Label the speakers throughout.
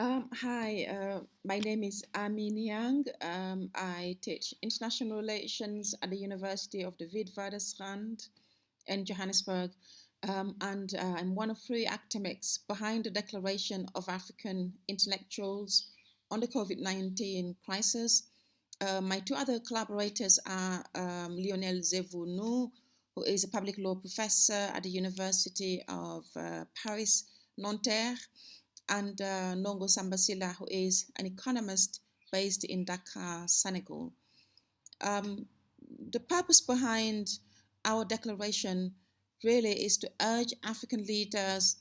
Speaker 1: Hi, my name is Amin Yang. I teach international relations at the University of the Witwatersrand in Johannesburg, and I'm one of three academics behind the Declaration of African Intellectuals on the COVID-19 crisis. My two other collaborators are Lionel Zevounou, who is a public law professor at the University of Paris Nanterre, and Nongo Sambasila, who is an economist based in Dakar, Senegal. Um, the purpose behind our declaration really is to urge African leaders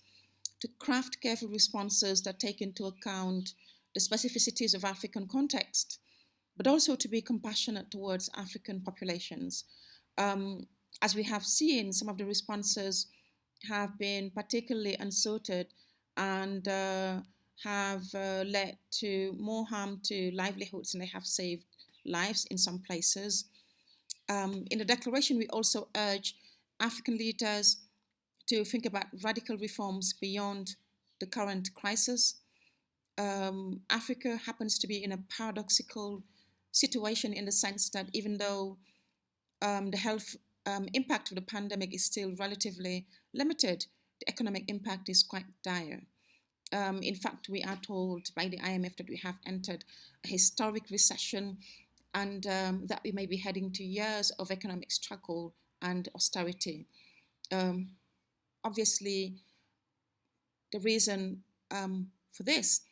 Speaker 1: to craft careful responses that take into account the specificities of African context, but also to be compassionate towards African populations. Um, as we have seen, some of the responses have been particularly unsorted and have led to more harm to livelihoods than they have saved lives in some places. In the declaration, we also urge African leaders to think about radical reforms beyond the current crisis. Africa happens to be in a paradoxical situation in the sense that even though the health impact of the pandemic is still relatively limited, the economic impact is quite dire. In fact, we are told by the IMF that we have entered a historic recession and that we may be heading to years of economic struggle and austerity. Um, Obviously, the reason for this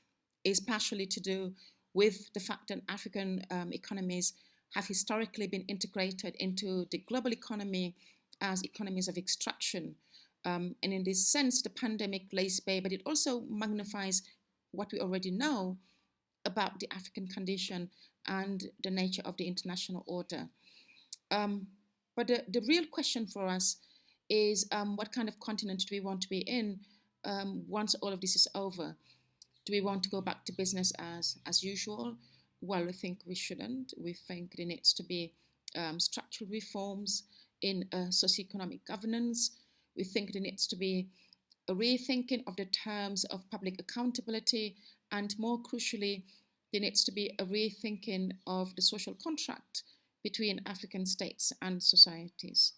Speaker 1: is partially to do with the fact that African economies have historically been integrated into the global economy as economies of extraction. And in this sense, the pandemic lays bare, but it also magnifies what we already know about the African condition and the nature of the international order. Um, but the real question for us is what kind of continent do we want to be in once all of this is over? Do we want to go back to business as usual? Well, we think we shouldn't. We think there needs to be structural reforms in socioeconomic governance. We think there needs to be a rethinking of the terms of public accountability, and more crucially, there needs to be a rethinking of the social contract between African states and societies.